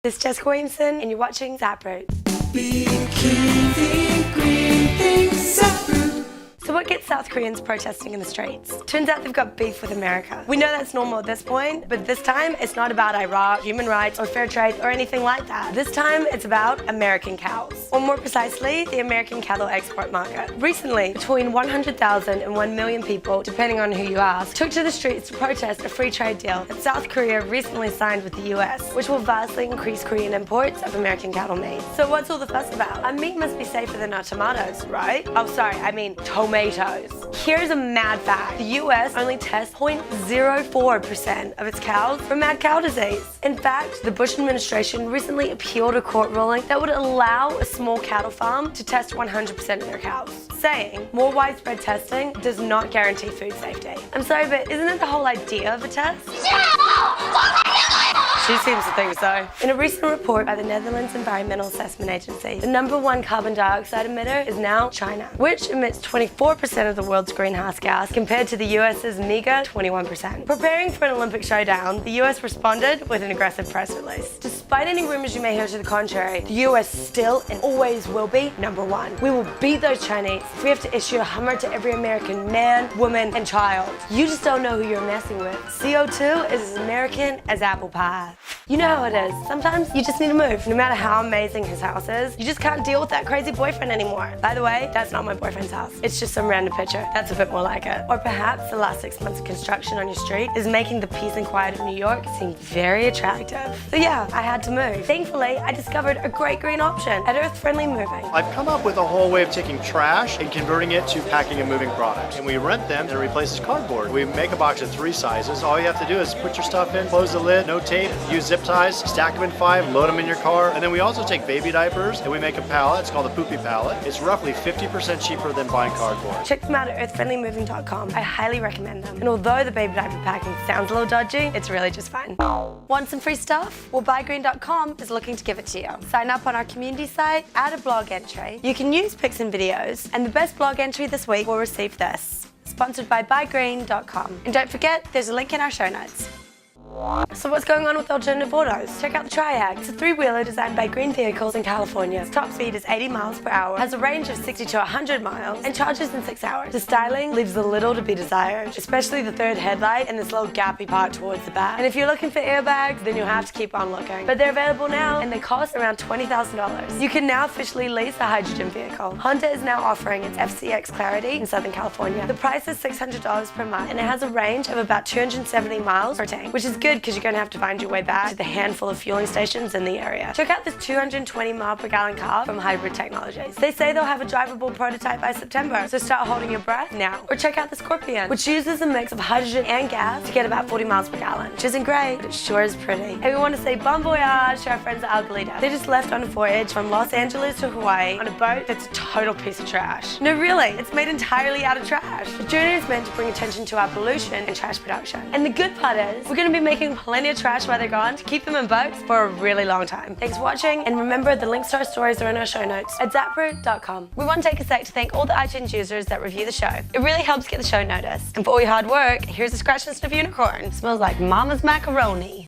This is Jessica Williamson, and you're watching Zap Root. So what gets South Koreans protesting in the streets? Turns out they've got beef with America. We know that's normal at this point, but this time it's not about Iraq, human rights, or fair trade, or anything like that. This time it's about American cows. Or more precisely, the American cattle export market. Recently, between 100,000 and 1 million people, depending on who you ask, took to the streets to protest a free trade deal that South Korea recently signed with the US, which will vastly increase Korean imports of American cattle meat. So what's all the fuss about? Our meat must be safer than our tomatoes, right? Oh, sorry, I mean tomatoes. Here's a mad fact. The US only tests 0.04% of its cows for mad cow disease. In fact, the Bush administration recently appealed a court ruling that would allow a small cattle farm to test 100% of their cows, saying more widespread testing does not guarantee food safety. I'm sorry, but isn't it the whole idea of a test? She seems to think so. In a recent report by the Netherlands Environmental Assessment Agency, the #1 carbon dioxide emitter is now China, which emits 24% of the world's greenhouse gas compared to the US's meager 21%. Preparing for an Olympic showdown, the US responded with an aggressive press release. Despite any rumors you may hear to the contrary, the US still and always will be #1. We will beat those Chinese if we have to issue a Hummer to every American man, woman, and child. You just don't know who you're messing with. CO2 is as American as apple pie. You know how it is. Sometimes you just need to move. No matter how amazing his house is, you just can't deal with that crazy boyfriend anymore. By the way, that's not my boyfriend's house. It's just some random picture. That's a bit more like it. Or perhaps the last 6 months of construction on your street is making the peace and quiet of New York seem very attractive. So yeah, I had to move. Thankfully, I discovered a great green option at Earth Friendly Moving. I've come up with a whole way of taking trash and converting it to packing and moving products. And we rent them and it replaces cardboard. We make a box of 3 sizes. All you have to do is put your stuff in, close the lid, no tape, use zip ties, stack them in 5, load them in your car. And then we also take baby diapers and we make a pallet. It's called a poopy pallet. It's roughly 50% cheaper than buying cardboard. Check them out at earthfriendlymoving.com. I highly recommend them. And although the baby diaper packing sounds a little dodgy, it's really just fun. Want some free stuff? Well, buygreen.com is looking to give it to you. Sign up on our community site, add a blog entry. You can use pics and videos, and the best blog entry this week will receive this. Sponsored by buygreen.com. And don't forget, there's a link in our show notes. So what's going on with alternative autos? Check out the Triac. It's a 3-wheeler designed by Green Vehicles in California. Its top speed is 80 miles per hour, has a range of 60 to 100 miles, and charges in 6 hours. The styling leaves a little to be desired, especially the third headlight and this little gappy part towards the back. And if you're looking for airbags, then you'll have to keep on looking. But they're available now, and they cost around $20,000. You can now officially lease a hydrogen vehicle. Honda is now offering its FCX Clarity in Southern California. The price is $600 per month, and it has a range of about 270 miles per tank, which is good because you're going to have to find your way back to the handful of fueling stations in the area. Check out this 220 mile per gallon car from Hybrid Technologies. They say they'll have a drivable prototype by September, so start holding your breath now. Or check out the Scorpion, which uses a mix of hydrogen and gas to get about 40 miles per gallon, which isn't great, but it sure is pretty. And we want to say bon voyage to our friends at Algalita. They just left on a voyage from Los Angeles to Hawaii on a boat that's a total piece of trash. No, really, it's made entirely out of trash. The journey is meant to bring attention to our pollution and trash production. And the good part is, we're going to be making plenty of trash while they're gone to keep them in boats for a really long time. Thanks for watching, and remember the links to our stories are in our show notes at zaproot.com. We want to take a sec to thank all the iTunes users that review the show. It really helps get the show noticed. And for all your hard work, here's a scratch and sniff unicorn. Smells like mama's macaroni.